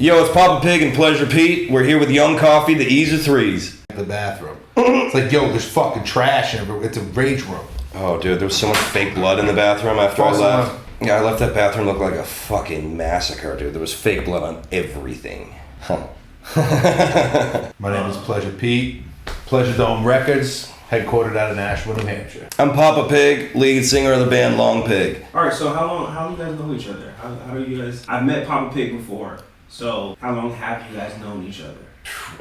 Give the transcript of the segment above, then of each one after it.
Yo, it's Papa Pig and Pleasure Pete. We're here with Young Coffee, the Ease of Threes. The bathroom. It's like, yo, there's fucking trash in it. It's a rage room. Oh, dude, there was so much fake blood in the bathroom after I left. Yeah, I left that bathroom look like a fucking massacre, dude. There was fake blood on everything. My name is Pleasure Pete. Pleasure Dome Records, headquartered out of Nashua, New Hampshire. I'm Papa Pig, lead singer of the band Long Pig. Alright, so how do you guys know each other? How do you guys... I've met Papa Pig before, so how long have you guys known each other?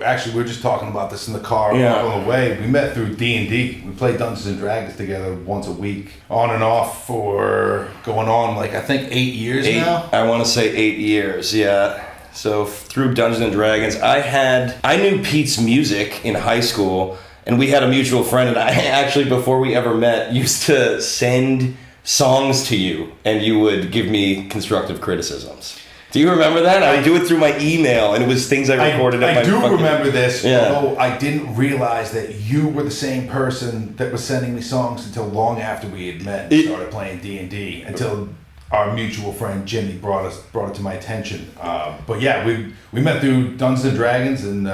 Actually, we were just talking about this in the car on the way. We met through D&D. We played Dungeons and Dragons together once a week, on and off for going on, like, I think 8 years now? I want to say 8 years, yeah. So through Dungeons and Dragons, I knew Pete's music in high school, and we had a mutual friend, and I actually, before we ever met, used to send songs to you, and you would give me constructive criticisms. Do you remember that? I would do it through my email, and it was things I recorded at my I do remember this, yeah. Although I didn't realize that you were the same person that was sending me songs until long after we had met and started playing D&D, until our mutual friend Jimmy brought it to my attention. But yeah, we met through Dungeons and Dragons, and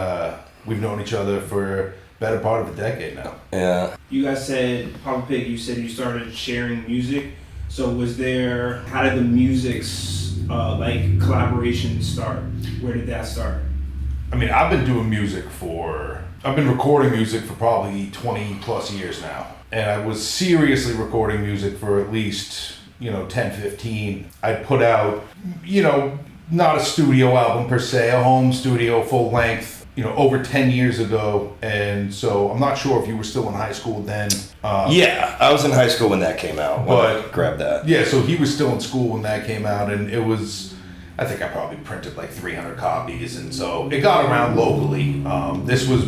we've known each other for better part of a decade now. Yeah. You guys said, Papa Pig, you said you started sharing music. So how did the music's collaboration start? Where did that start? I mean, I've been recording music for probably 20 plus years now. And I was seriously recording music for at least, 10, 15. I put out, not a studio album per se, a home studio full length, over 10 years ago. And so I'm not sure if you were still in high school then. Yeah, I was in high school when that came out. But grab that. Yeah, so he was still in school when that came out, and it was, I think I probably printed like 300 copies, and so it got around locally. This was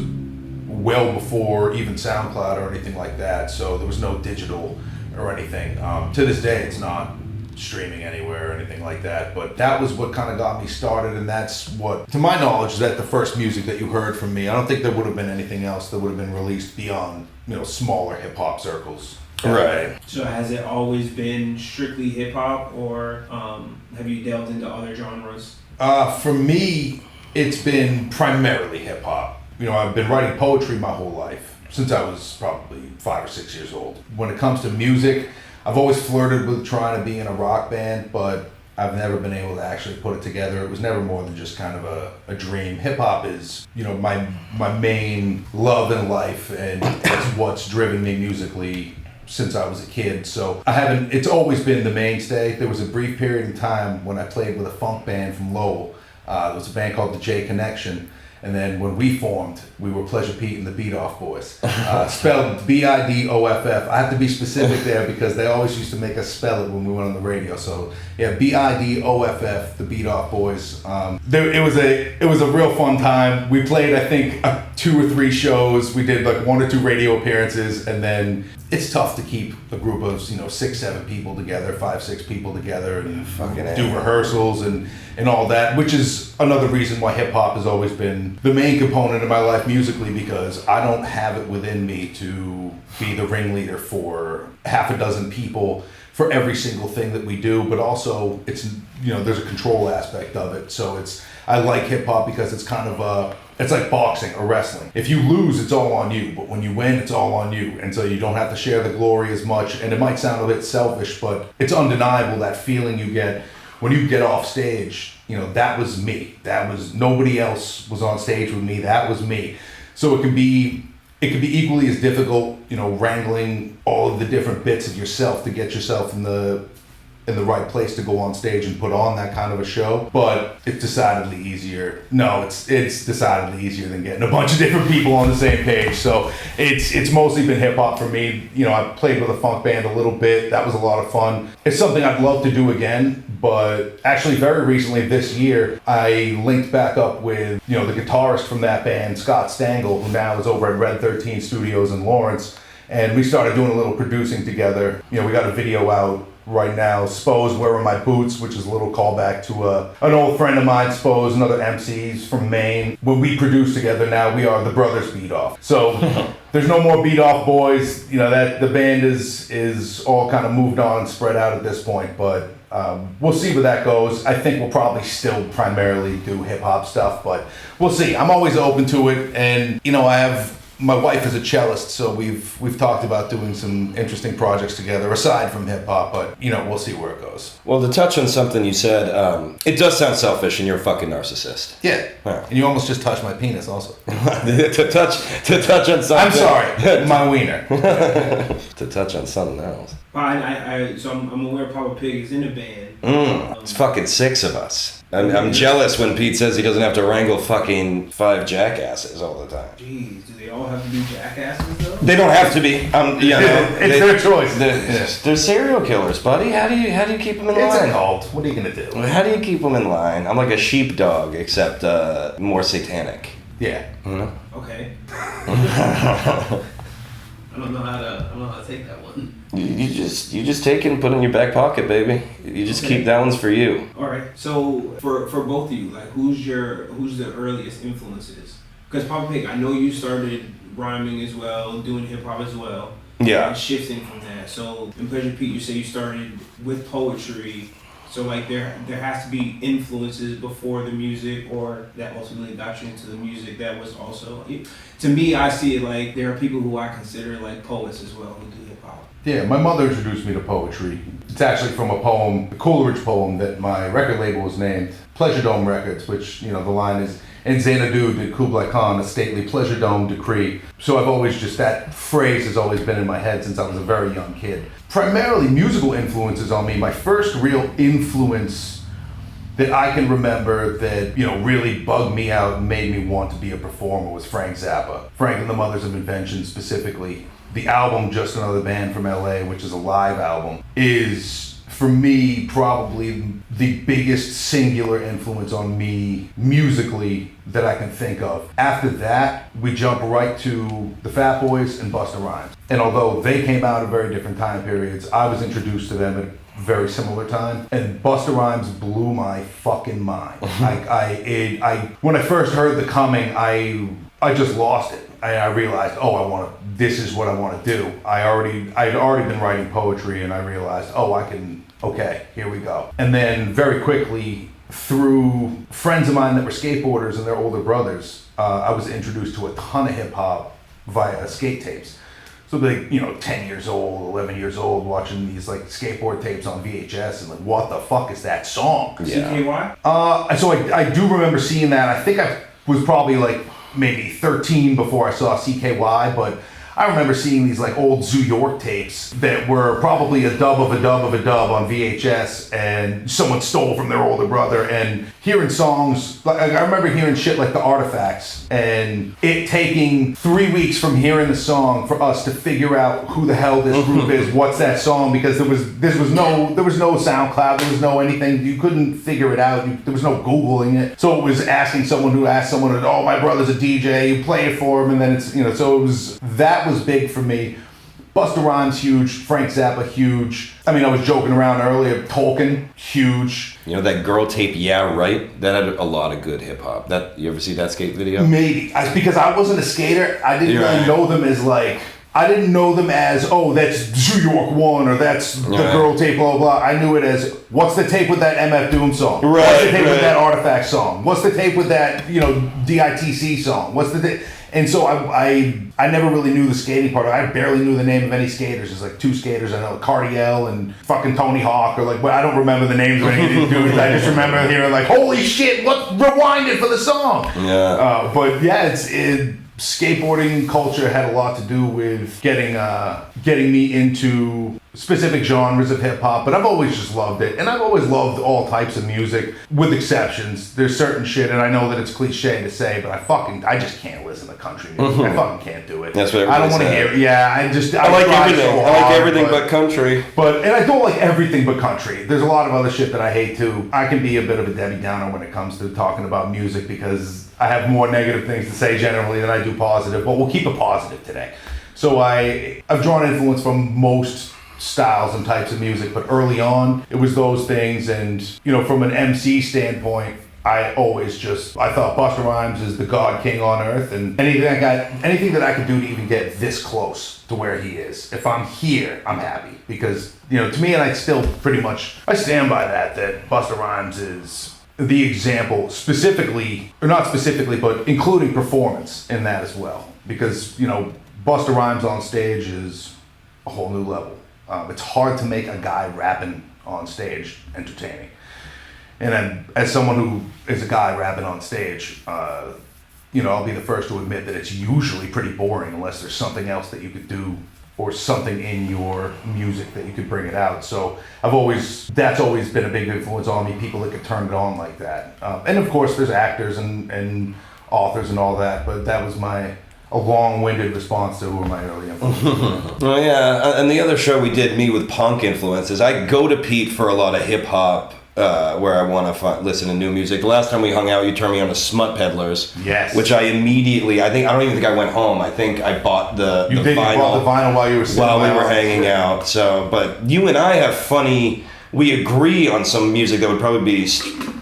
well before even SoundCloud or anything like that, so there was no digital or anything. To this day, it's not streaming anywhere or anything like that, but that was what kind of got me started, and that's what, to my knowledge, is that the first music that you heard from me. I don't think there would have been anything else that would have been released beyond, smaller hip-hop circles. Right. So has it always been strictly hip-hop, or have you delved into other genres? For me, it's been primarily hip-hop. I've been writing poetry my whole life, since I was probably 5 or 6 years old. When it comes to music, I've always flirted with trying to be in a rock band, but I've never been able to actually put it together. It was never more than just kind of a dream. Hip hop is, my main love in life, and it's what's driven me musically since I was a kid. So it's always been the mainstay. There was a brief period in time when I played with a funk band from Lowell. There was a band called the J Connection. And then when we formed, we were Pleasure Pete and the Beat Off Boys. Spelled Bidoff. I have to be specific there because they always used to make us spell it when we went on the radio. So yeah, Bidoff, the Beat Off Boys. It was a real fun time. We played, I think, 2 or 3 shows. We did like 1 or 2 radio appearances, and then it's tough to keep a group of 6, 7 people together, 5, 6 people together, and do rehearsals and all that, which is another reason why hip hop has always been the main component of my life musically, because I don't have it within me to be the ringleader for half a dozen people for every single thing that we do, but also it's there's a control aspect of it. So I like hip hop because it's kind of it's like boxing or wrestling. If you lose, it's all on you, but when you win, it's all on you. And so you don't have to share the glory as much. And it might sound a bit selfish, but it's undeniable, that feeling you get when you get off stage. That was me. That was, nobody else was on stage with me. That was me. So it can be equally as difficult, wrangling all of the different bits of yourself to get yourself in the right place to go on stage and put on that kind of a show. But it's decidedly easier. No, it's decidedly easier than getting a bunch of different people on the same page. So it's mostly been hip hop for me. I played with a funk band a little bit. That was a lot of fun. It's something I'd love to do again. But actually very recently this year, I linked back up with, the guitarist from that band, Scott Stangl, who now is over at Red 13 Studios in Lawrence. And we started doing a little producing together. We got a video out right now, Spose, Where Are My Boots, which is a little callback to an old friend of mine, Spose, another MCs from Maine. When we produce together now, we are the Brothers Beat Off. So there's no more Beat Off Boys. That the band is all kind of moved on and spread out at this point, but We'll see where that goes. I think we'll probably still primarily do hip hop stuff, but we'll see. I'm always open to it, and my wife is a cellist, so we've talked about doing some interesting projects together aside from hip hop, but we'll see where it goes. Well, to touch on something you said, it does sound selfish, and you're a fucking narcissist. Yeah, and you almost just touched my penis, also. to touch on something. I'm sorry, my wiener. To touch on something else. So I'm aware Papa Pig is in a band. It's fucking 6 of us. I'm jealous when Pete says he doesn't have to wrangle fucking 5 jackasses all the time. Jeez, do they all have to be jackasses though? They don't have to be. It's their choice. They're serial killers, buddy. How do you keep them in line? It's a cult. What are you gonna do? How do you keep them in line? I'm like a sheepdog, except more satanic. Yeah. Okay. I don't know how to take that one. You just take it and put it in your back pocket, baby. You just keep that one's for you. All right. So for both of you, like who's the earliest influences? Because Papa Pig, I know you started rhyming as well, doing hip hop as well. Yeah. And shifting from that. So in Pleasure Pete, you say you started with poetry. So like there has to be influences before the music, or that ultimately got you into the music. That was also, to me, I see it like there are people who I consider like poets as well who do hip hop. Yeah, my mother introduced me to poetry. It's actually from a poem, the Coleridge poem that my record label was named, Pleasure Dome Records, which, the line is, "In Xanadu did Kublai Khan a stately pleasure dome decree." So I've always that phrase has always been in my head since I was a very young kid. Primarily musical influences on me. My first real influence that I can remember that, really bugged me out and made me want to be a performer was Frank Zappa. Frank and the Mothers of Invention specifically. The album Just Another Band from LA, which is a live album, is for me probably the biggest singular influence on me musically that I can think of. After that, we jump right to the Fat Boys and Busta Rhymes. And although they came out at very different time periods, I was introduced to them at a very similar time. And Busta Rhymes blew my fucking mind. When I first heard The Coming, I just lost it. I realized, this is what I want to do. I had already been writing poetry, and I realized, okay, here we go. And then very quickly, through friends of mine that were skateboarders and their older brothers, I was introduced to a ton of hip hop via skate tapes. So 10 years old, 11 years old, watching these like skateboard tapes on VHS and like, what the fuck is that song? Yeah. CKY? So I do remember seeing that. I think I was probably like maybe 13 before I saw CKY, but I remember seeing these like old Zoo York tapes that were probably a dub of a dub of a dub on VHS, and someone stole from their older brother, and hearing songs, like I remember hearing shit like The Artifacts, and it taking 3 weeks from hearing the song for us to figure out who the hell this group is, what's that song, because there was no SoundCloud, there was no anything, you couldn't figure it out, there was no Googling it, so it was asking someone who asked someone, my brother's a DJ, you play it for him, and then it's, so it was, that was big for me. Busta Rhymes, huge. Frank Zappa, huge. I was joking around earlier. Tolkien, huge. That girl tape, Yeah Right? That had a lot of good hip hop. You ever see that skate video? Maybe. Because I wasn't a skater, I didn't really know them as like, I didn't know them as, that's Zoo York 1 or that's the girl tape, blah, blah. I knew it as, what's the tape with that MF Doom song? Right, what's the tape with that Artifact song? What's the tape with that, DITC song? What's the tape? And so I never really knew the skating part. I barely knew the name of any skaters. There's like 2 skaters I know, Cardiel and fucking Tony Hawk, or like, I don't remember the names of any of these dudes. I just remember hearing like, holy shit, rewind it for the song. Yeah. But yeah, skateboarding culture had a lot to do with getting me into specific genres of hip hop, but I've always just loved it, and I've always loved all types of music, with exceptions. There's certain shit, and I know that it's cliche to say, but I just can't listen to country music. I fucking can't do it. That's what I don't want to hear it. Yeah, I like everything. I like everything but country. And I don't like everything but country. There's a lot of other shit that I hate too. I can be a bit of a Debbie Downer when it comes to talking about music, because I have more negative things to say generally than I do positive, but we'll keep it positive today. So I've drawn influence from most styles and types of music, but early on it was those things. And from an MC standpoint, I thought Busta Rhymes is the God King on earth, and anything that I could do to even get this close to where he is. If I'm here, I'm happy because to me, and I still pretty much I stand by that Busta Rhymes is the example, specifically or not specifically, but including performance in that as well. Because Busta Rhymes on stage is a whole new level. It's hard to make a guy rapping on stage entertaining. And then, as someone who is a guy rapping on stage, I'll be the first to admit that it's usually pretty boring unless there's something else that you could do or something in your music that you could bring it out. So that's always been a big influence on me, people that could turn it on like that. And of course, there's actors and authors and all that, but that was a long-winded response to who are my early influences. Well, yeah, and the other show we did, me with punk influences, I go to Pete for a lot of hip-hop, where I want to listen to new music. The last time we hung out, you turned me on to Smut Peddlers. Yes. Which I don't even think I went home. I think I bought the vinyl. You bought the vinyl while you were sitting while we were hanging out. So, but you and I have we agree on some music that would probably be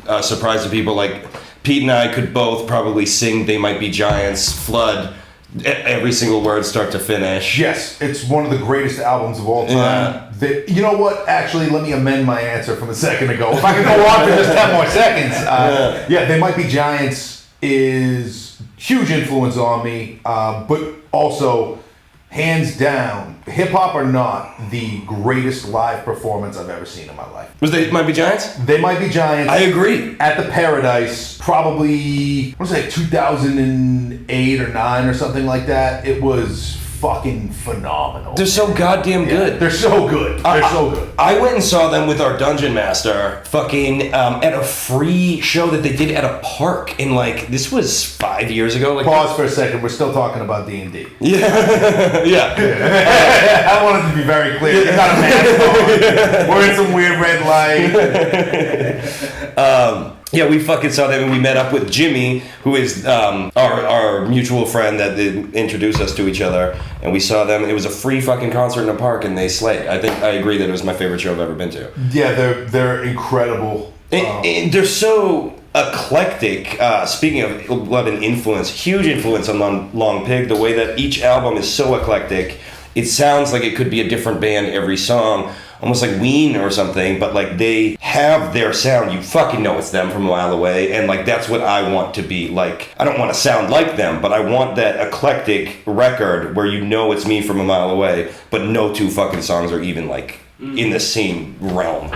a surprise to people. Like, Pete and I could both probably sing They Might Be Giants, Flood, every single word start to finish. Yes, it's one of the greatest albums of all time. Yeah. You know what? Actually, let me amend my answer from a second ago. If I could go on for just 10 more seconds. They Might Be Giants is huge influence on me, but also, hands down, hip-hop or not, the greatest live performance I've ever seen in my life. Was They Might Be Giants? They Might Be Giants. I agree. At the Paradise, probably, 2008 or 9 or something like that. It was fucking phenomenal. They're so goddamn good. They're so good. So good. I went and saw them with our Dungeon Master at a free show that they did at a park in this was 5 years ago. Pause for a second. We're still talking about D&D. Yeah. Yeah. I wanted to be very clear. You got a mask on. We're in some weird red light. Yeah, we fucking saw them and we met up with Jimmy, who is our mutual friend that introduced us to each other. And we saw them and it was a free fucking concert in a park and they slayed. I agree that it was my favorite show I've ever been to. Yeah, they're incredible. And they're so eclectic. Speaking of an influence, huge influence on Long Pig, the way that each album is so eclectic. It sounds like it could be a different band every song. Almost like Ween or something, but they have their sound. You fucking know it's them from a mile away, and that's what I want to be like. I don't want to sound like them, but I want that eclectic record where it's me from a mile away, but no two fucking songs are even in the same realm.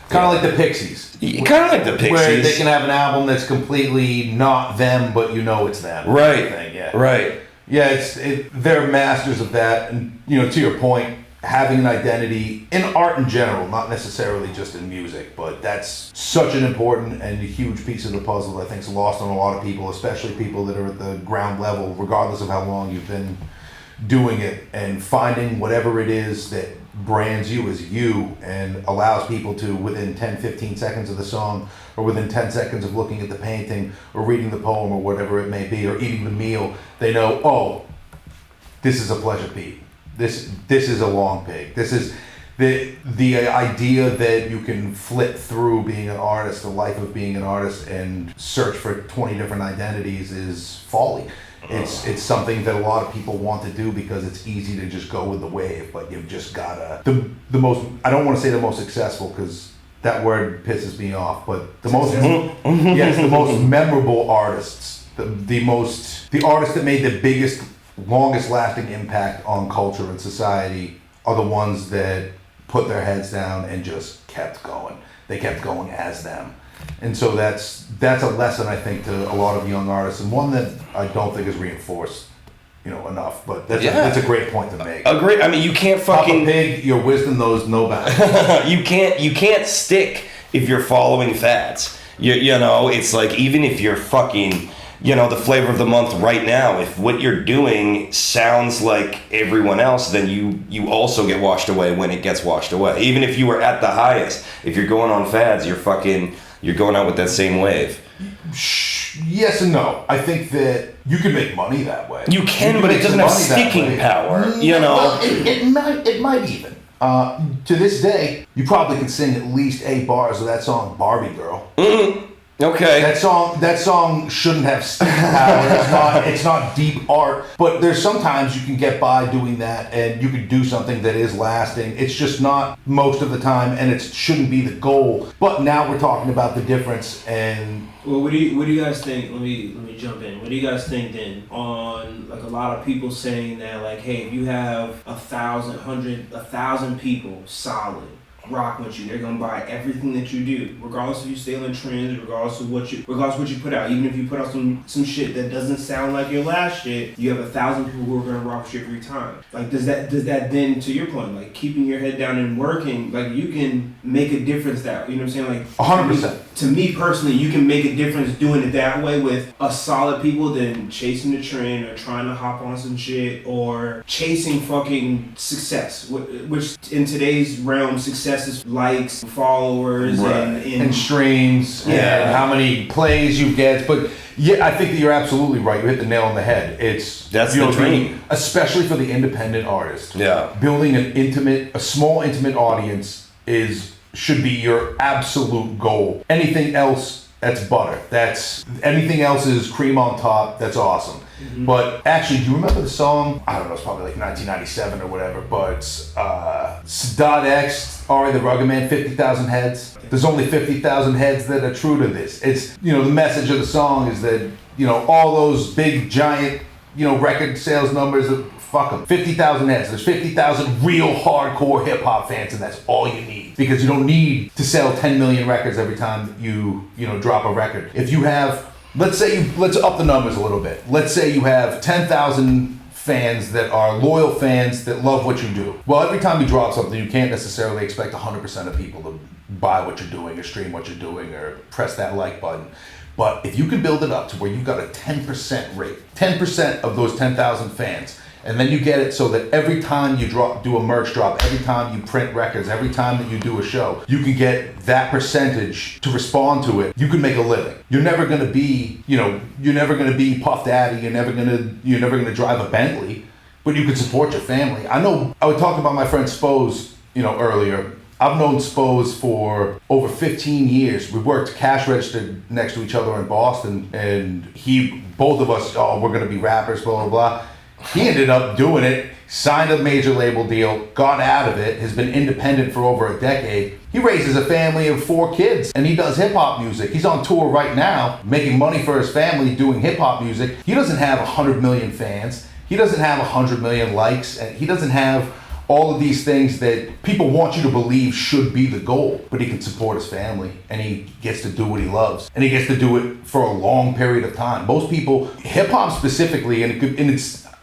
Kind of like the Pixies. Kind of like the Pixies. Where they can have an album that's completely not them, but it's them. Right. Yeah. Right. Yeah, they're masters of that, and to your point, having an identity in art in general, not necessarily just in music, but that's such an important and a huge piece of the puzzle that I think is lost on a lot of people, especially people that are at the ground level, regardless of how long you've been doing it, and finding whatever it is that brands you as you and allows people to, within 10, 15 seconds of the song, or within 10 seconds of looking at the painting, or reading the poem, or whatever it may be, or eating the meal, they know, oh, this is a Pleasure Pete. This is a Long Pig. This is the idea that you can flip through being an artist, the life of being an artist, and search for 20 different identities is folly. It's something that a lot of people want to do because it's easy to just go with the wave, but you've just gotta the most. I don't want to say the most successful because that word pisses me off, but the most the most memorable artists, the artists that made the biggest, longest lasting impact on culture and society are the ones that put their heads down and just kept going. They kept going as them. And so that's a lesson, I think, to a lot of young artists, and one that I don't think is reinforced, enough. But that's a great point to make. Agree. I mean, you can't fucking Papa Pig, your wisdom knows no bounds. you can't stick if you're following fads. It's like, even if you're fucking the flavor of the month right now, if what you're doing sounds like everyone else, then you also get washed away when it gets washed away. Even if you were at the highest, if you're going on fads, you're going out with that same wave. Yes and no. I think that you can make money that way. You can, but it doesn't have sticking power. Well, it might even. To this day, you probably can sing at least 8 bars of that song, Barbie Girl. Mm-hmm. Okay. That song shouldn't have sticking power. It's not deep art, but there's sometimes you can get by doing that, and you can do something that is lasting. It's just not most of the time, and it shouldn't be the goal. But now we're talking about the difference. And well, what do you guys think? Let me jump in. What do you guys think then on like a lot of people saying that like, hey, if you have 1,000 people solid rock with you, they're gonna buy everything that you do, regardless if you stay on trends, regardless of what you put out. Even if you put out some shit that doesn't sound like your last shit, you have 1,000 people who are gonna rock with you every time. Like, does that then, to your point, like keeping your head down and working, like you can make a difference that, you know what I'm saying? Like 100%. To me personally, you can make a difference doing it that way with a solid people than chasing the trend or trying to hop on some shit or chasing fucking success, which in today's realm, success is likes, followers, and streams, and how many plays you get. But yeah, I think that you're absolutely right. You hit the nail on the head. That's the dream, especially for the independent artist. Yeah, building a small intimate audience should be your absolute goal. Anything else, that's butter. Anything else is cream on top. That's awesome. Mm-hmm. But actually, do you remember the song? I don't know, it's probably like 1997 or whatever, but Dot X, Ari the Rugged Man, 50,000 heads. There's only 50,000 heads that are true to this. It's, the message of the song is that, all those big, giant, record sales numbers, fuck them. 50,000 heads. There's 50,000 real hardcore hip-hop fans, and that's all you need. Because you don't need to sell 10 million records every time you drop a record. If you have, let's up the numbers a little bit. Let's say you have 10,000 fans that are loyal fans that love what you do. Well, every time you drop something, you can't necessarily expect 100% of people to buy what you're doing or stream what you're doing or press that like button. But if you can build it up to where you've got a 10% rate, 10% of those 10,000 fans, and then you get it so that every time you do a merch drop, every time you print records, every time that you do a show, you can get that percentage to respond to it. You can make a living. You're never going to be, Puff Daddy. You're never going to drive a Bentley, but you can support your family. I know. I was talking about my friend Spose, earlier. I've known Spose for over 15 years. We worked cash registered next to each other in Boston, and both of us, we're going to be rappers, blah, blah, blah. He ended up doing it, signed a major label deal, got out of it, has been independent for over a decade. He raises a family of 4 kids, and he does hip-hop music. He's on tour right now, making money for his family doing hip-hop music. He doesn't have 100 million fans. He doesn't have 100 million likes. And he doesn't have all of these things that people want you to believe should be the goal. But he can support his family, and he gets to do what he loves. And he gets to do it for a long period of time. Most people, hip-hop specifically,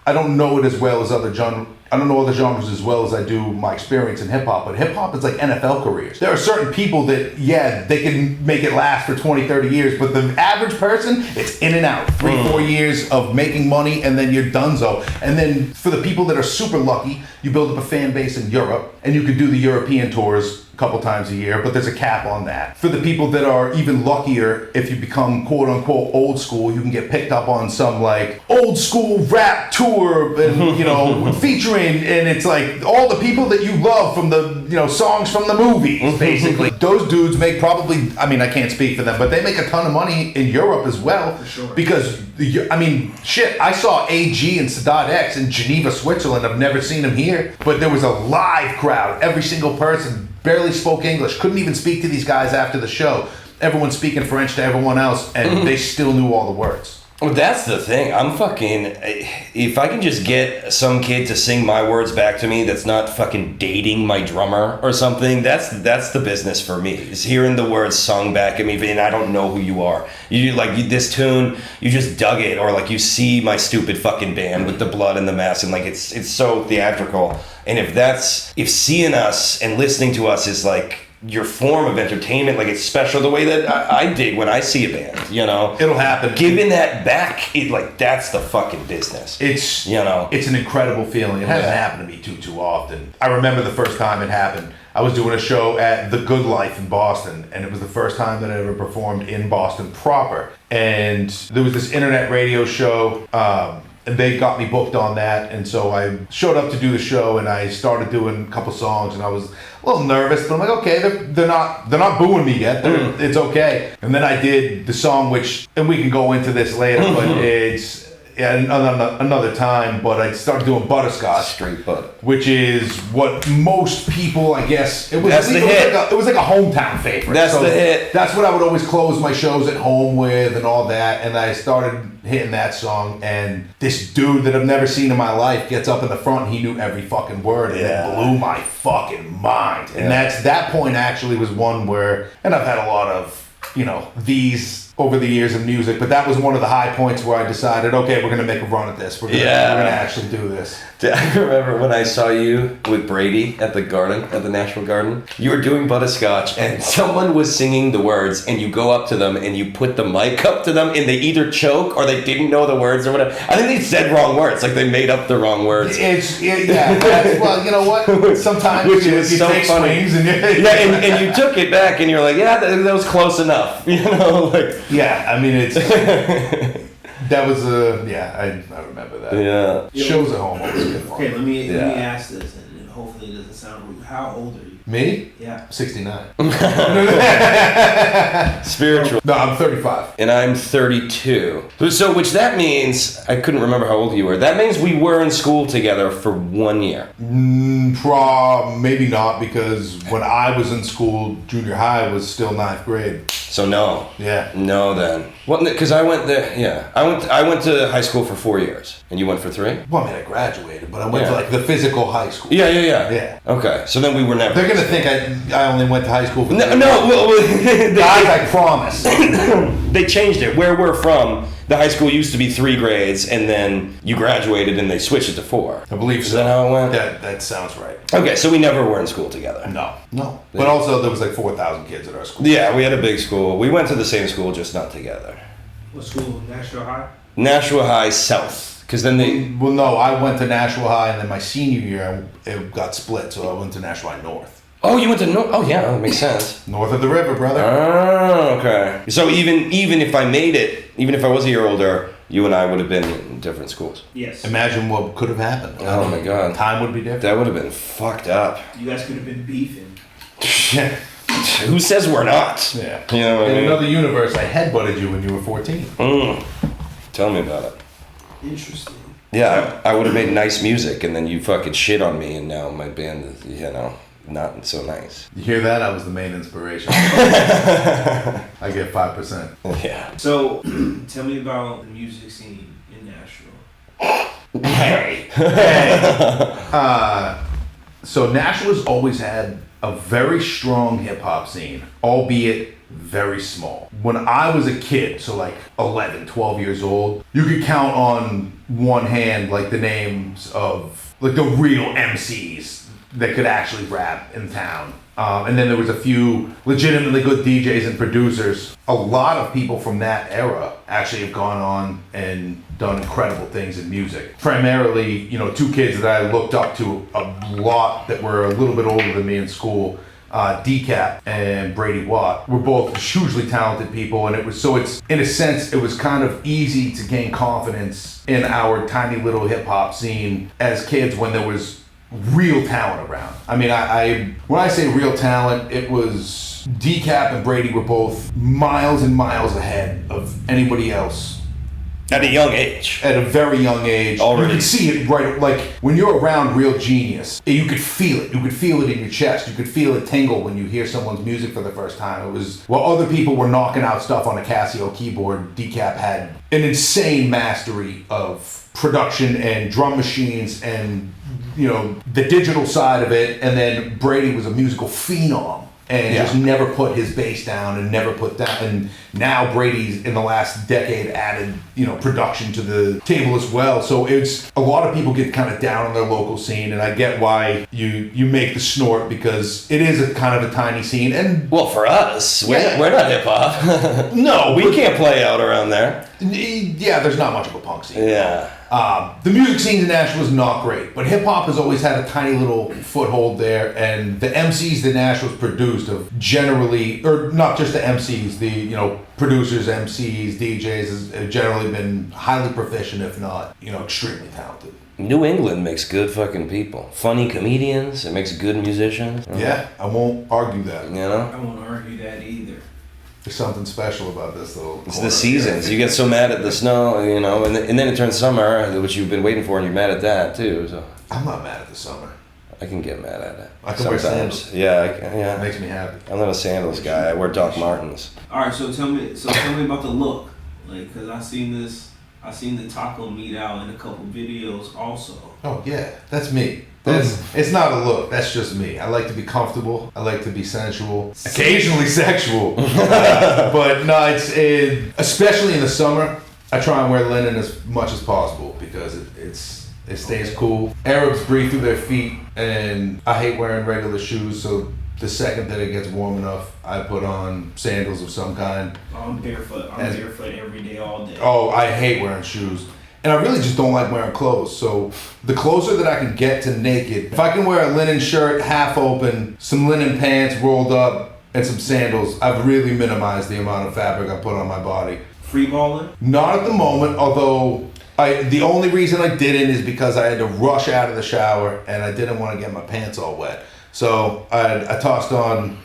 I don't know it as well as other genres. I don't know other genres as well as I do my experience in hip-hop, but hip-hop is like NFL careers. There are certain people that, they can make it last for 20, 30 years, but the average person, it's in and out. 3-4 years of making money, and then you're donezo. And then for the people that are super lucky, you build up a fan base in Europe, and you can do the European tours a couple times a year, but there's a cap on that. For the people that are even luckier, if you become quote-unquote old school, you can get picked up on some like old school rap tour and featuring, and it's like all the people that you love from the songs from the movies, basically. Those dudes make probably, I can't speak for them, but they make a ton of money in Europe as well. For sure. Because I saw AG and Sadat X in Geneva, Switzerland. I've never seen them here, but there was a live crowd. Every single person barely spoke English, couldn't even speak to these guys after the show. Everyone speaking French to everyone else, and they still knew all the words. Well, that's the thing. If I can just get some kid to sing my words back to me that's not fucking dating my drummer or something, that's the business for me. Is hearing the words sung back at me, and I don't know who you are. This tune, you just dug it, or like you see my stupid fucking band with the blood and the mess, and like it's so theatrical. And if seeing us and listening to us is like your form of entertainment, like it's special the way that I dig when I see a band, It'll happen. Giving that back, that's the fucking business. It's an incredible feeling. It hasn't happened to me too often. I remember the first time it happened. I was doing a show at The Good Life in Boston, and it was the first time that I ever performed in Boston proper. And there was this internet radio show. and they got me booked on that. And so I showed up to do the show, and I started doing a couple songs, and I was a little nervous, but I'm like, okay, they're not booing me yet. It's okay. And then I did the song, which, and we can go into this later, but it's another time. But I started doing Butterscotch, Straight butter, which is what most people, I guess, it was. That's the hit. It was like a hometown favorite. That's the hit. That's what I would always close my shows at home with, and all that. And I started hitting that song, and this dude that I've never seen in my life gets up in the front, and he knew every fucking word, and it blew my fucking mind. And that point actually was one where, and I've had a lot of, these over the years of music, but that was one of the high points where I decided, okay, we're gonna make a run at this. We're gonna actually do this. I remember when I saw you with Brady at the Nashua Garden. You were doing Butterscotch, and someone was singing the words, and you go up to them and you put the mic up to them, and they either choke or they didn't know the words or whatever. I think they said wrong words, like they made up the wrong words. Well, you know what? Sometimes Which you was so take funny. swings, and and you took it back, and you're like, yeah, that was close enough, I mean, it's that was I remember that. Yeah. Shows at home always good fun. Okay, let me ask this, and hopefully it doesn't sound rude. How old are you? Me? Yeah. 69. Spiritual. No, I'm 35. And I'm 32. So, which that means, I couldn't remember how old you were. That means we were in school together for 1 year. Maybe not, because when I was in school, junior high was still 9th grade. So no. Yeah. No then. Well, because I went there, I went to high school for 4 years. And you went for 3? Well, I mean, I graduated, but I went to like the physical high school. Yeah. Okay, so then we were never. They're going to think I only went to high school for 3 years. Guys, I promise. They changed it. Where we're from, the high school used to be 3 grades, and then you graduated and they switched it to 4. I believe so. Is that how it went? That sounds right. Okay, so we never were in school together. No. But also there was like 4,000 kids at our school. Yeah, we had a big school. We went to the same school, just not together. What school? Nashua High? Nashua High South. Because then they... Well, no, I went to Nashua High, and then my senior year, it got split, so I went to Nashua High North. Oh, you went to North? Oh, yeah, that makes sense. North of the river, brother. Oh, okay. So even if I made it, even if I was a year older, you and I would have been in different schools. Yes. Imagine what could have happened. Oh, my God. Time would be different. That would have been fucked up. You guys could have been beefing. Who says we're not? Yeah. You know what I mean? In another universe, I headbutted you when you were 14. Tell me about it. Interesting. Yeah, I would have made nice music, and then you fucking shit on me, and now my band is, not so nice. You hear that? I was the main inspiration. I get 5%. Yeah. So, tell me about the music scene in Nashua. Hey. So Nashua's always had a very strong hip-hop scene, albeit very small. When I was a kid, so like 11, 12 years old, you could count on one hand like the names of like the real MCs that could actually rap in town. And then there was a few legitimately good DJs and producers. A lot of people from that era actually have gone on and done incredible things in music. Primarily, 2 kids that I looked up to a lot that were a little bit older than me in school, Decap and Brady Watt, were both hugely talented people, and it's in a sense it was kind of easy to gain confidence in our tiny little hip hop scene as kids when there was real talent around. I mean, I when I say real talent, it was Decap and Brady were both miles and miles ahead of anybody else. At a young age. At a very young age. Already. You could see it right, like when you're around real genius, you could feel it. You could feel it in your chest. You could feel it tingle when you hear someone's music for the first time. It was, while other people were knocking out stuff on a Casio keyboard, Decap had an insane mastery of production and drum machines and, the digital side of it. And then Brady was a musical phenom. And just never put his bass down and never put that. And now Brady's in the last decade added, production to the table as well. So it's a lot of people get kind of down on their local scene, and I get why you make the snort, because it is a kind of a tiny scene. And well, for us, we're not hip hop. No, we can't play out around there. Yeah, there's not much of a punk scene. Yeah. The music scene in Nashua was not great, but hip hop has always had a tiny little foothold there, and the MCs that Nashua's produced have generally, or not just the MCs, the producers, MCs, DJs have generally been highly proficient, if not extremely talented. New England makes good fucking people. Funny comedians. It makes good musicians. Yeah, I won't argue that. I won't argue that either. There's something special about this little. It's the seasons. You get so mad at the snow, and then it turns summer, which you've been waiting for, and you're mad at that too. So I'm not mad at the summer. I can get mad at it. I can wear sandals. Yeah, It makes me happy. I'm not a sandals guy. I wear Doc Martens. All right, so tell me about the look, because I seen the taco meat out in a couple videos also. Oh yeah, that's me. It's not a look. That's just me. I like to be comfortable. I like to be sensual, occasionally sexual. But no, especially in the summer. I try and wear linen as much as possible because it stays cool. Arabs breathe through their feet, and I hate wearing regular shoes. So the second that it gets warm enough, I put on sandals of some kind. I'm barefoot. I'm barefoot every day, all day. Oh, I hate wearing shoes. And I really just don't like wearing clothes. So the closer that I can get to naked, if I can wear a linen shirt half open, some linen pants rolled up, and some sandals, I've really minimized the amount of fabric I put on my body. Free balling? Not at the moment, although the only reason I didn't is because I had to rush out of the shower and I didn't want to get my pants all wet. So I tossed on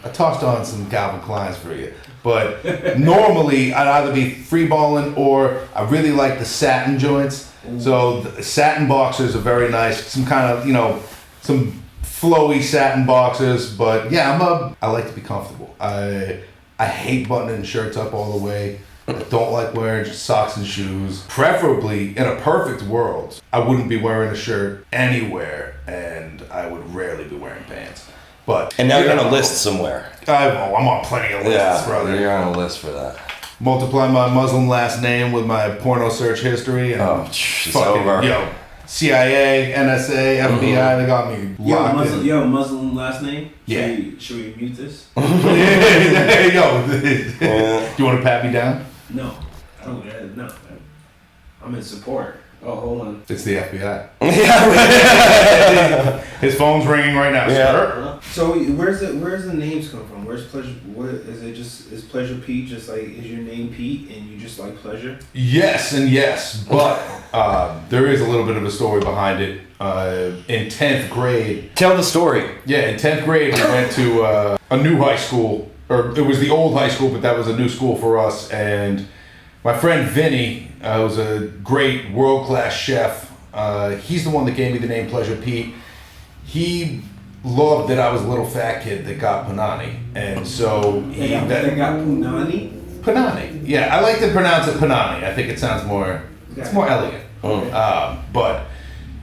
some Calvin Kleins for you. But normally I'd either be free balling or I really like the satin joints. So the satin boxers are very nice. Some kind of, some flowy satin boxers. But yeah, I like to be comfortable. I hate buttoning shirts up all the way. I don't like wearing just socks and shoes. Preferably, in a perfect world, I wouldn't be wearing a shirt anywhere, and I would rarely be wearing pants. And now you're on a list somewhere. I'm on plenty of lists, brother. You're on a list for that. Multiply my Muslim last name with my porno search history, and it's over. CIA, NSA, FBI, they got me locked in. Muslim last name? Yeah. Should we mute this? You want to pat me down? No. No. I'm in support. Oh, hold on. It's the FBI. Yeah. His phone's ringing right now. Yeah. Sir. So where's the names come from? Where's Pleasure? What is it? Is Pleasure Pete just like, is your name Pete and you just like pleasure? Yes and yes, but there is a little bit of a story behind it. In 10th grade. Tell the story. Yeah, in 10th grade we went to a new high school, or it was the old high school, but that was a new school for us. And my friend Vinny was a great world-class chef. He's the one that gave me the name Pleasure Pete. He loved that I was a little fat kid that got panani, and so they got punani. Panani. Yeah, I like to pronounce it panani. I think it sounds more. It's more elegant. But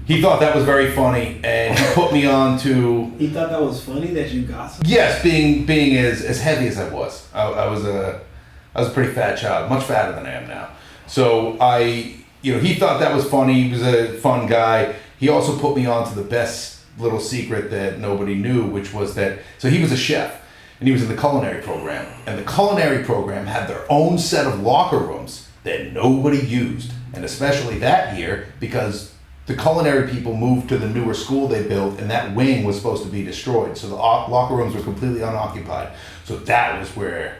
he thought that was very funny, and he put me on to. He thought that was funny that you got some. Yes, being as heavy as I was, I was a pretty fat child, much fatter than I am now. So he thought that was funny. He was a fun guy. He also put me on to the best little secret that nobody knew, which was that, so he was a chef and he was in the culinary program, and the culinary program had their own set of locker rooms that nobody used, and especially that year because the culinary people moved to the newer school they built, and that wing was supposed to be destroyed, so the locker rooms were completely unoccupied. So that was where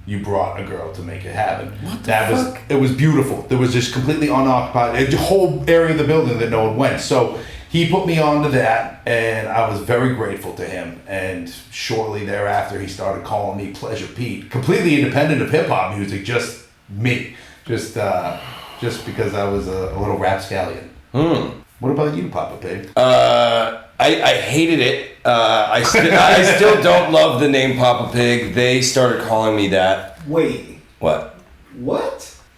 you brought a girl to make it happen. What the fuck? It was beautiful. There was just completely unoccupied, a whole area of the building that no one went. So he put me on to that, and I was very grateful to him. And shortly thereafter, he started calling me Pleasure Pete, completely independent of hip hop music, just me, just because I was a little rapscallion. What about you, Papa Pig? I hated it. I still don't love the name Papa Pig. They started calling me that. Wait. What?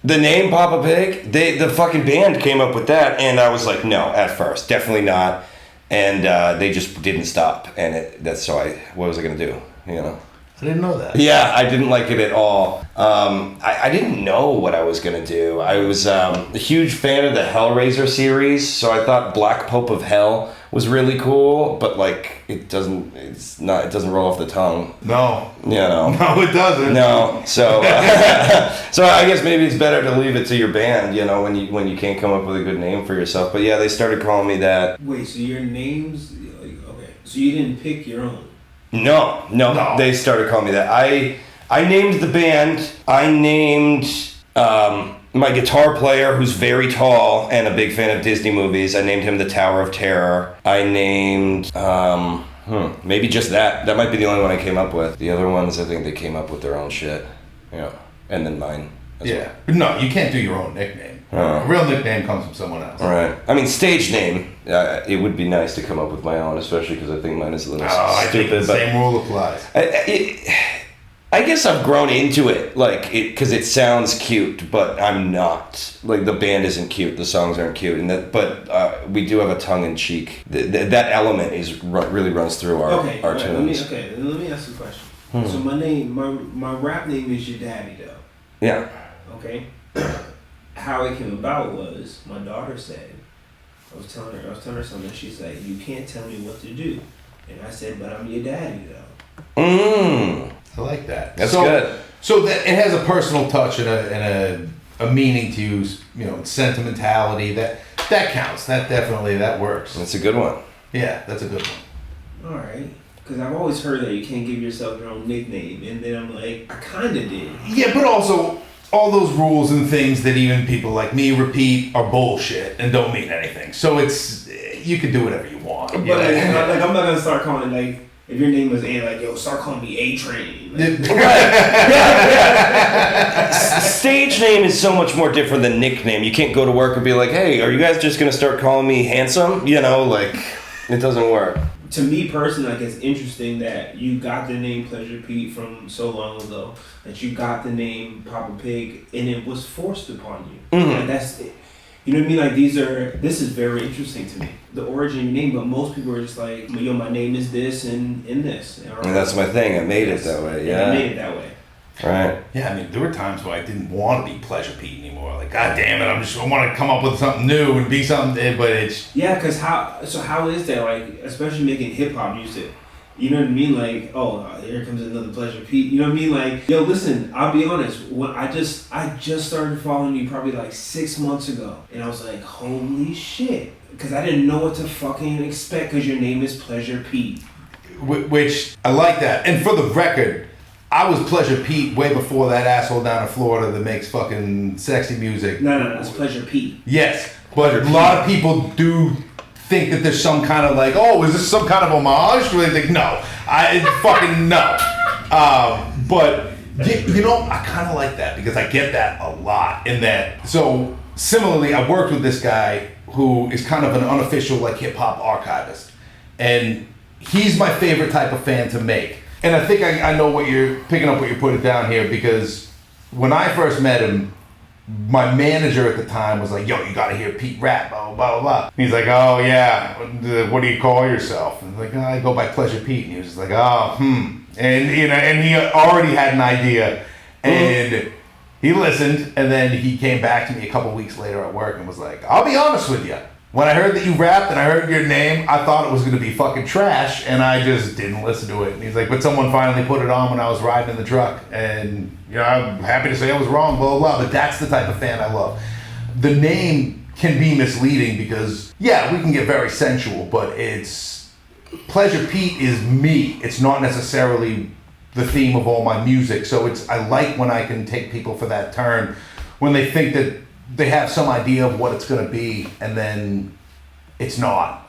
The name Papa Pig? The fucking band came up with that, and I was like, no, at first, definitely not. And they just didn't stop, and what was I gonna do? I didn't know that. Yeah, I didn't like it at all. I didn't know what I was going to do. I was a huge fan of the Hellraiser series, so I thought Black Pope of Hell was really cool, but like it doesn't roll off the tongue. No. You know. No, it doesn't. No. So so I guess maybe it's better to leave it to your band, you know, when you can't come up with a good name for yourself. But yeah, they started calling me that. Wait, so your name's okay. So you didn't pick your own? No. They started calling me that. I named the band. I named my guitar player, who's very tall and a big fan of Disney movies. I named him the Tower of Terror. I named maybe just that. That might be the only one I came up with. The other ones, I think they came up with their own shit. Yeah, and then mine. Yeah, but no, you can't do your own nickname. A real nickname comes from someone else. Right. I mean, stage name. It would be nice to come up with my own, especially because I think mine is a little stupid. I think the same rule applies. I guess I've grown into it, like, because it sounds cute, but I'm not. Like, the band isn't cute, the songs aren't cute, but we do have a tongue-in-cheek. That element really runs through our tunes. Let me ask you a question. So my rap name is Your Daddy, though. Yeah. Okay? How it came about was, my daughter said, I was telling her something, she's like, you can't tell me what to do. And I said, but I'm your daddy, though. I like that. That's good. So that it has a personal touch and a meaning to you, you know, sentimentality. That counts. That works. That's a good one. Yeah, that's a good one. All right. Because I've always heard that you can't give yourself your own nickname. And then I'm like, I kind of did. Yeah, but also, all those rules and things that even people like me repeat are bullshit and don't mean anything. So you can do whatever you want. But like, I'm not going to start calling, like, if your name was A, like, yo, start calling me A-Train. Like, Stage name is so much more different than nickname. You can't go to work and be like, hey, are you guys just going to start calling me Handsome? You know, like, it doesn't work. To me personally, like, it's interesting that you got the name Pleasure Pete from so long ago, that you got the name Papa Pig, and it was forced upon you. Mm-hmm. And that's it. You know what I mean? Like, this is very interesting to me. The origin of your name, but most people are just like, yo, my name is this and this. And that's my thing. I made it that way. Yeah. I made it that way. Right. Yeah, I mean, there were times where I didn't want to be Pleasure Pete anymore. Like, God damn it, I want to come up with something new and be something, but it's... Yeah, because how is that, like, especially making hip-hop music, you know what I mean? Like, oh, here comes another Pleasure Pete. You know what I mean? Like, yo, listen, I'll be honest. When I just started following you probably like 6 months ago, and I was like, holy shit, because I didn't know what to fucking expect because your name is Pleasure Pete. Which I like that. And for the record, I was Pleasure Pete way before that asshole down in Florida that makes fucking sexy music. No, it's Pleasure Pete. Yes, but a lot of people do think that there's some kind of like, oh, is this some kind of homage? Or they think, no, I fucking no. But you know, I kind of like that because I get that a lot in that. So similarly, I worked with this guy who is kind of an unofficial like hip hop archivist, and he's my favorite type of fan to make. And I think I know what you're picking up, what you're putting down here, because when I first met him, my manager at the time was like, yo, you gotta hear Pete rap, blah, blah, blah, blah. And he's like, oh, yeah, what do you call yourself? And I was like, oh, I go by Pleasure Pete. And he was just like, oh, And, you know, and he already had an idea. And he listened, and then he came back to me a couple weeks later at work and was like, I'll be honest with you. When I heard that you rapped and I heard your name, I thought it was going to be fucking trash, and I just didn't listen to it. And he's like, but someone finally put it on when I was riding in the truck, and you know, I'm happy to say I was wrong, blah, blah, blah, but that's the type of fan I love. The name can be misleading because, yeah, we can get very sensual, but it's... Pleasure Pete is me. It's not necessarily the theme of all my music, so I like when I can take people for that turn, when they think that they have some idea of what it's going to be, and then it's not.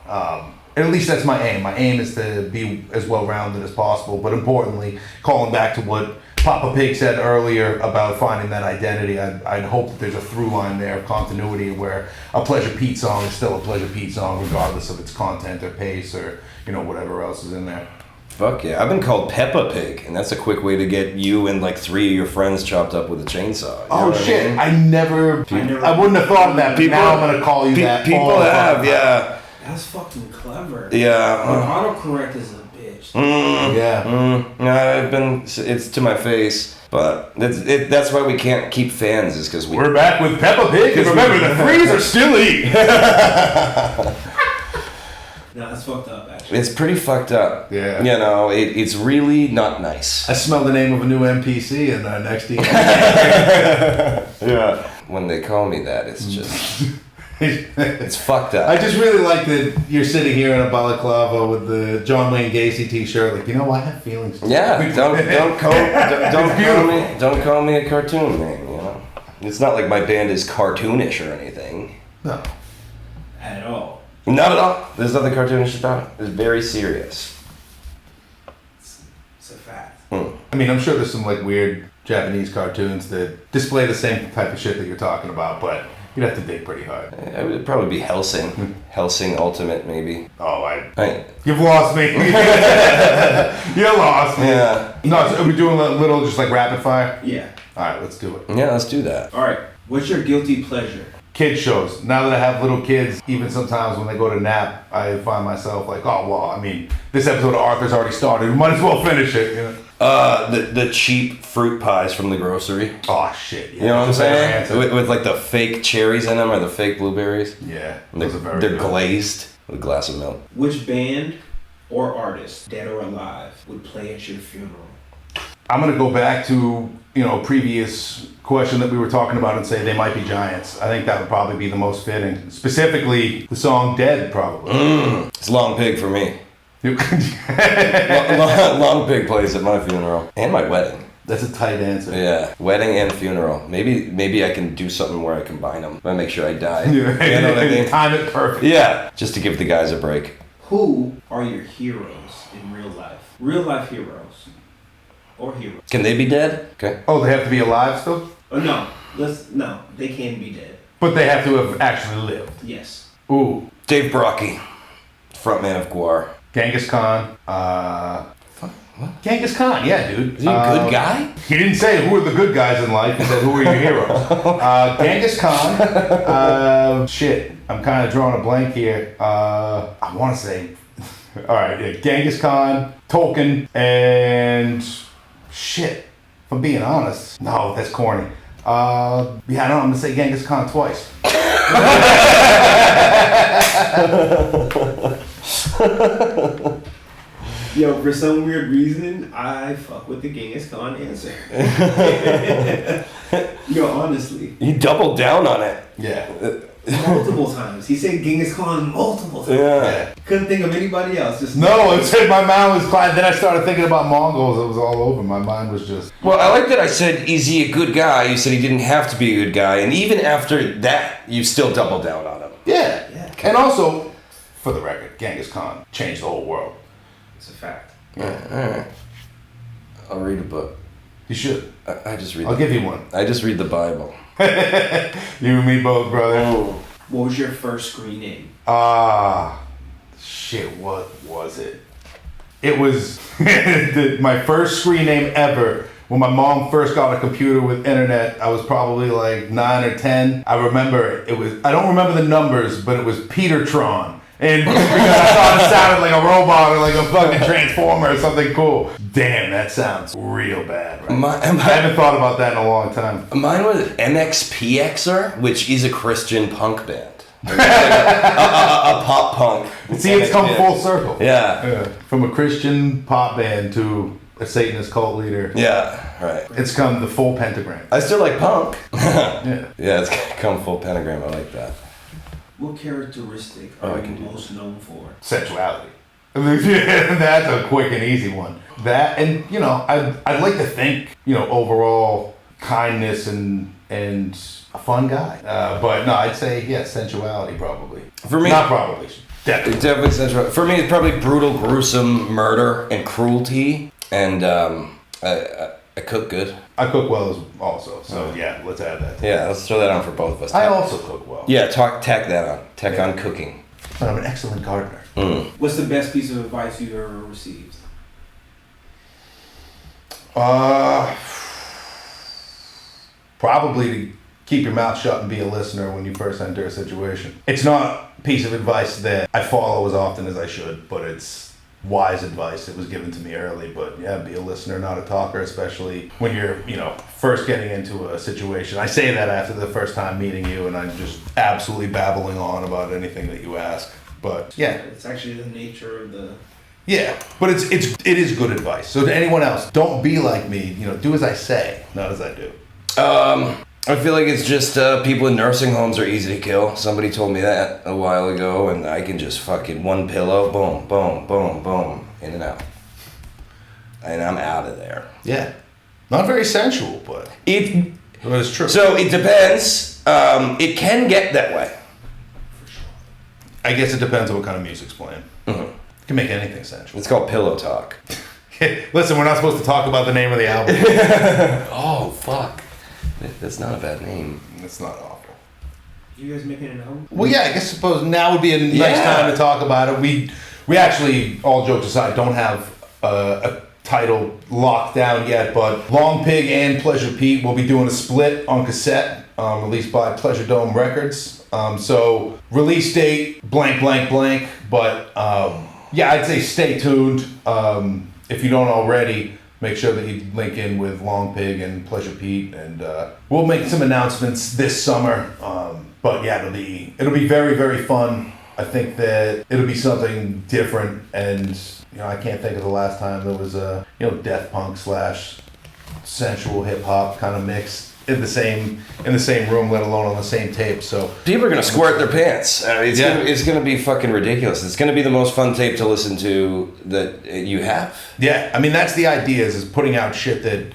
And at least that's my aim. My aim is to be as well-rounded as possible, but importantly, calling back to what Papa Pig said earlier about finding that identity, I'd hope that there's a through line there of continuity where a Pleasure Pete song is still a Pleasure Pete song regardless of its content or pace or, you know, whatever else is in there. Fuck yeah. I've been called Peppa Pig, and that's a quick way to get you and like 3 of your friends chopped up with a chainsaw. Oh shit, I wouldn't have thought of that, but now I'm going to call you that. People have, yeah. That's fucking clever. Yeah. But autocorrect is a bitch. finished. No, it's to my face. But that's why we can't keep fans, is because we're back with Peppa Pig, and remember, the threes are still eating. No, that's fucked up, actually. It's pretty fucked up. Yeah. You know, it's really not nice. I smell the name of a new NPC in next to you. Yeah. When they call me that, it's just... it's fucked up. I just really like that you're sitting here in a balaclava with the John Wayne Gacy t-shirt. Like, I have feelings. Yeah, don't call me a cartoon name, you know? It's not like my band is cartoonish or anything. No. At all. Not at all. There's nothing cartoonish about it. It's very serious. It's a fact. Mm. I mean, I'm sure there's some like weird Japanese cartoons that display the same type of shit that you're talking about, but you'd have to dig pretty hard. It would probably be Hellsing. Hellsing Ultimate, maybe. Oh, Right. You've lost me. You lost me. Yeah. No, so are we doing a little just like rapid fire? Yeah. All right, let's do it. Yeah, let's do that. All right. What's your guilty pleasure? Kid shows. Now that I have little kids, even sometimes when they go to nap, I find myself like, oh, well, I mean, this episode of Arthur's already started. We might as well finish it, you know? The cheap fruit pies from the grocery. Oh, shit. Yeah. You know what I'm saying? Answer. With like the fake cherries in them or the fake blueberries. Yeah. They're glazed with a glass of milk. Which band or artist, dead or alive, would play at your funeral? I'm going to go back to, previous question that we were talking about and say they might be Giants. I think that would probably be the most fitting. Specifically, the song Dead, probably. It's Long Pig for me. Long Pig plays at my funeral. And my wedding. That's a tight answer. Yeah, wedding and funeral. Maybe I can do something where I combine them. I make sure I die. You know what I mean? Time it perfect. Yeah, just to give the guys a break. Who are your heroes in real life? Real life heroes. Or heroes. Can they be dead? Okay. Oh, they have to be alive still? Oh, no. They can be dead. But they have to have actually lived. Yes. Ooh. Dave Brockie, frontman of Gwar. Genghis Khan. What? Genghis Khan, yeah, dude. Is he a good guy? He didn't say who are the good guys in life. He said who are your heroes. Genghis Khan. Shit. I'm kind of drawing a blank here. I want to say... All right, yeah, Genghis Khan, Tolkien, and... Shit. If I'm being honest. No, that's corny. I'm going to say Genghis Khan twice. Yo, for some weird reason, I fuck with the Genghis Khan answer. Yo, honestly. He doubled down on it. Yeah. Multiple times. He said Genghis Khan multiple times. Yeah. Couldn't think of anybody else. Just No, it said my mind was quiet. Then I started thinking about Mongols. It was all over. My mind was just... Well, I like that I said, is he a good guy? You said he didn't have to be a good guy. And even after that, you still doubled down on him. Yeah. And also, for the record, Genghis Khan changed the whole world. It's a fact. Yeah, all right. I'll read a book. You should. I just read I'll give you one. I just read the Bible. You and me both, brother. What was your first screen name? Shit, what was it? It was my first screen name ever. When my mom first got a computer with internet, I was probably like 9 or 10. I remember I don't remember the numbers, but it was Petertron. And because I thought it sounded like a robot or like a fucking transformer or something cool. Damn, that sounds real bad, right? I haven't thought about that in a long time. Mine was MXPXer, which is a Christian punk band. Like a pop punk. See, it's come full circle. Yeah. From a Christian pop band to a Satanist cult leader. Yeah, right. It's come the full pentagram. I still like punk. Yeah. Yeah, it's come full pentagram. I like that. What characteristic are you most known for? Sensuality. That's a quick and easy one. That, and I'd like to think, overall kindness and a fun guy. But no, I'd say sensuality probably. For me, not probably. Definitely sensual. For me, it's probably brutal, gruesome murder and cruelty. And I cook good. I cook well also. So yeah, let's add that. Yeah, let's throw that on for both of us. I also cook well. Yeah, tack that on. Tack on cooking. But I'm an excellent gardener. What's the best piece of advice you've ever received? Probably to keep your mouth shut and be a listener when you first enter a situation. It's not a piece of advice that I follow as often as I should, but it's wise advice that was given to me early. But yeah, be a listener, not a talker, especially when you're, first getting into a situation. I say that after the first time meeting you, and I'm just absolutely babbling on about anything that you ask. But yeah, It's actually the nature of the. yeah, but it is good advice. So to anyone else, don't be like me. Do as I say, not as I do. I feel like it's just people in nursing homes are easy to kill. Somebody told me that a while ago, and I can just fucking one pillow, boom, boom, boom, boom, in and out. And I'm out of there. Yeah, not very sensual, but it's true. So it depends. It can get that way. I guess it depends on what kind of music's playing. Mm-hmm. You can make anything sensual. It's called pillow talk. Listen, we're not supposed to talk about the name of the album. Oh, fuck. That's not a bad name. It's not awful. You guys making an album? Well, yeah, I guess suppose now would be a nice time to talk about it. We actually, all jokes aside, don't have a title locked down yet, but Long Pig and Pleasure Pete will be doing a split on cassette, released by Pleasure Dome Records. So release date blank, but yeah, I'd say stay tuned. If you don't already, make sure that you link in with Long Pig and Pleasure Pete, and we'll make some announcements this summer. But yeah, it'll be very, very fun. I think that it'll be something different, and I can't think of the last time there was a death punk / sensual hip hop kind of mix in the same room, let alone on the same tape. So people are gonna squirt their pants. It's gonna be fucking ridiculous. It's gonna be the most fun tape to listen to that you have. Yeah, I mean that's the idea is putting out shit that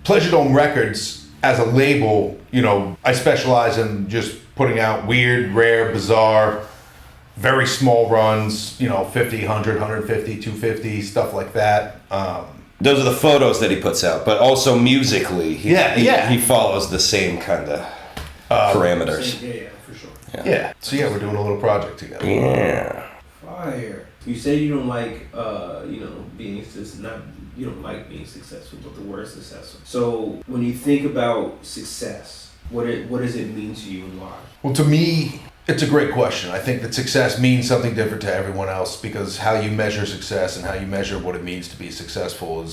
Pleasure Dome Records as a label. I specialize in just putting out weird, rare, bizarre, very small runs. 50, 100, 150, 250, stuff like that. Those are the photos that he puts out, but also musically, he follows the same kind of parameters. Yeah, for sure. Yeah. So yeah, we're doing a little project together. Yeah. Fire. You say you don't like, being you don't like being successful, but the word successful. So when you think about success, what does it mean to you and why? Well, to me, it's a great question. I think that success means something different to everyone else because how you measure success and how you measure what it means to be successful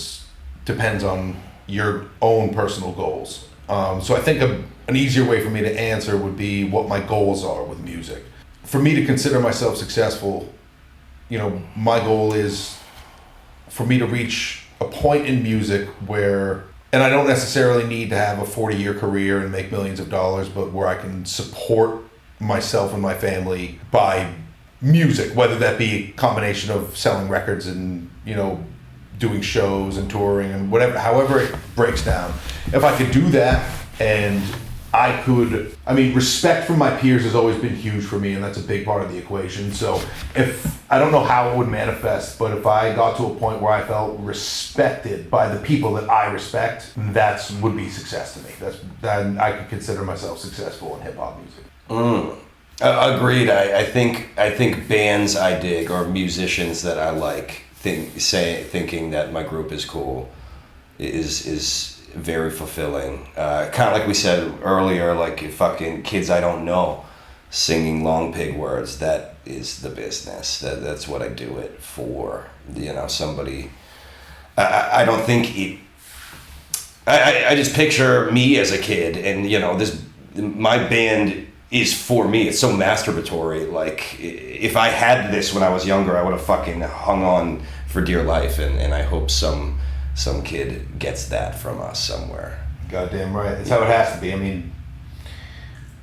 depends on your own personal goals. So I think an easier way for me to answer would be what my goals are with music. For me to consider myself successful, my goal is for me to reach a point in music where, and I don't necessarily need to have a 40-year career and make millions of dollars, but where I can support myself and my family by music, whether that be a combination of selling records and doing shows and touring and whatever, however it breaks down. If I could do that, and respect from my peers has always been huge for me, and that's a big part of the equation. So I don't know how it would manifest, but if I got to a point where I felt respected by the people that I respect, that would be success to me. Then I could consider myself successful in hip hop music. Agreed. I think bands I dig or musicians that I like thinking that my group is cool is very fulfilling. Kind of like we said earlier, like fucking kids I don't know singing Long Pig words. That is the business. That's what I do it for. Somebody. I don't think it. I just picture me as a kid, and my band is for me. It's so masturbatory. Like, if I had this when I was younger, I would have fucking hung on for dear life, and I hope some kid gets that from us somewhere. Goddamn right. It's how it has to be. I mean,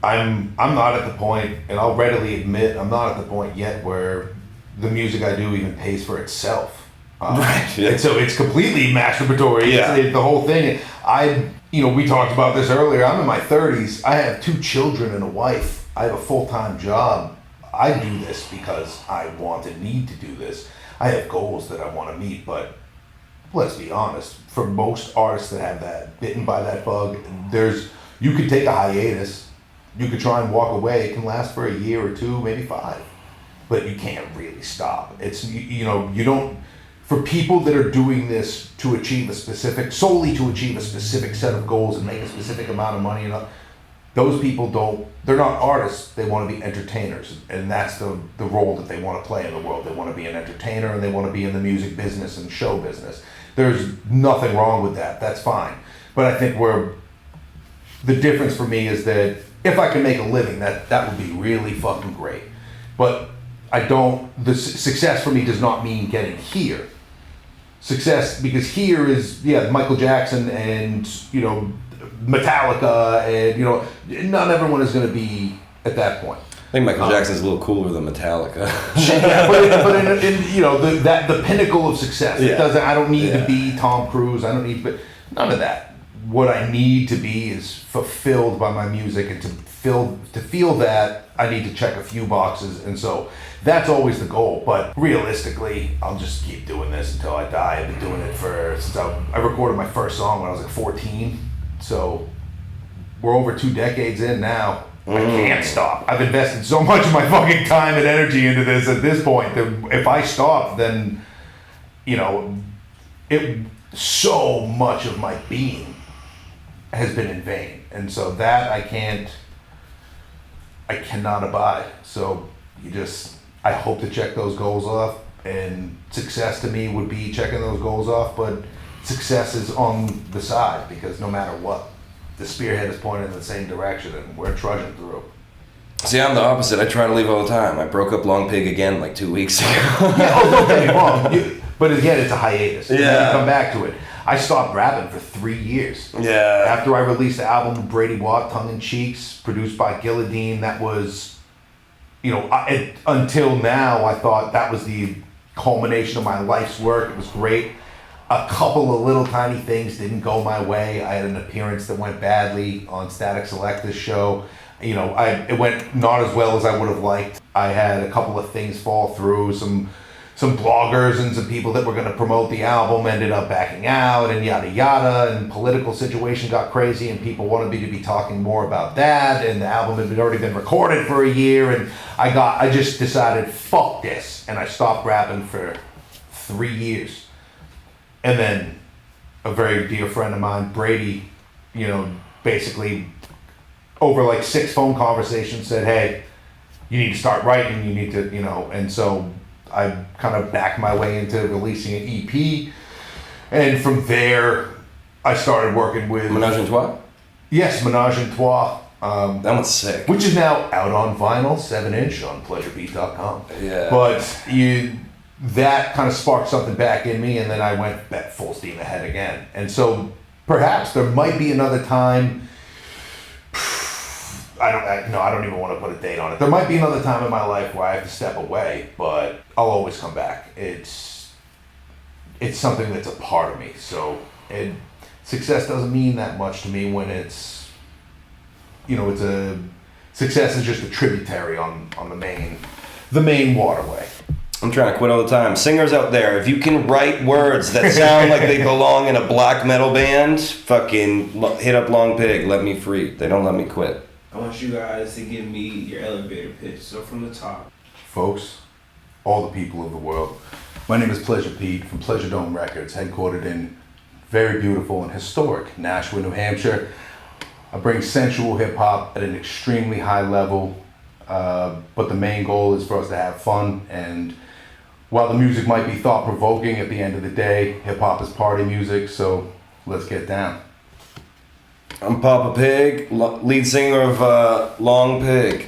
I'm not at the point, and I'll readily admit, I'm not at the point yet where the music I do even pays for itself. Right. Yeah. So it's completely masturbatory. Yeah. It's the whole thing. We talked about this earlier. I'm in my 30s. I have 2 children and a wife. I have a full-time job. I do this because I want and need to do this. I have goals that I want to meet, but let's be honest. For most artists that have that, bitten by that bug, you could take a hiatus. You could try and walk away. It can last for a year or 2, maybe 5. But you can't really stop. It's, you don't... For people that are doing this solely to achieve a specific set of goals and make a specific amount of money, those people they're not artists, they want to be entertainers. And that's the role that they want to play in the world. They want to be an entertainer and they want to be in the music business and show business. There's nothing wrong with that. That's fine. But I think the difference for me is that if I can make a living, that would be really fucking great. But success for me does not mean getting here. Success, because here is, Michael Jackson and, Metallica and, not everyone is going to be at that point. I think Michael Jackson's a little cooler than Metallica. Yeah, but in the pinnacle of success. It doesn't. I don't need to be Tom Cruise. I don't need, but none of that. What I need to be is fulfilled by my music, and to feel that I need to check a few boxes, and so that's always the goal. But realistically, I'll just keep doing this until I die. I've been doing it since I recorded my first song when I was like 14, so we're over 2 decades in now. I can't stop. I've invested so much of my fucking time and energy into this at this point that if I stop, then, so much of my being has been in vain. And so that I cannot abide. So I hope to check those goals off, and success to me would be checking those goals off, but success is on the side, because no matter what, the spearhead is pointed in the same direction, and we're trudging through. See, I'm the opposite. I try to leave all the time. I broke up Long Pig again like 2 weeks ago. Don't get me wrong. But again, it's a hiatus. Yeah. Come back to it. I stopped rapping for 3 years. Yeah. After I released the album with Brady Watt, Tongue in Cheeks, produced by Gilladine, that was, until now, I thought that was the culmination of my life's work. It was great. A couple of little tiny things didn't go my way. I had an appearance that went badly on Static Selecta's show. It went not as well as I would have liked. I had a couple of things fall through. Some bloggers and some people that were going to promote the album ended up backing out, and yada yada, and political situation got crazy, and people wanted me to be talking more about that, and the album had already been recorded for a year, and I just decided, fuck this, and I stopped rapping for 3 years. And then a very dear friend of mine, Brady, basically over like 6 phone conversations said, hey, you need to start writing, you need to, and so I kind of backed my way into releasing an EP. And from there, I started working with... Menage a Trois? Yes, Menage a Trois. That one's sick. Which is now out on vinyl, 7-inch on pleasurebeat.com. Yeah. But that kind of sparked something back in me, and then I went full steam ahead again. And so perhaps there might be another time. I don't even want to put a date on it. There might be another time in my life where I have to step away, but I'll always come back. It's something that's a part of me. So success doesn't mean that much to me when it's success is just a tributary on the main waterway. I'm trying to quit all the time. Singers out there, if you can write words that sound like they belong in a black metal band, fucking hit up Long Pig, let me free. They don't let me quit. I want you guys to give me your elevator pitch. So from the top. Folks, all the people of the world, my name is Pleasure Pete from Pleasure Dome Records, headquartered in very beautiful and historic Nashua, New Hampshire. I bring sensual hip hop at an extremely high level, but the main goal is for us to have fun. And while the music might be thought provoking, at the end of the day, hip hop is party music. So let's get down. I'm Papa Pig, lead singer of Long Pig.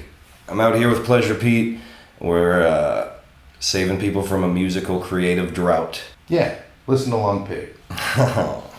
I'm out here with Pleasure Pete. We're saving people from a musical creative drought. Yeah, listen to Long Pig.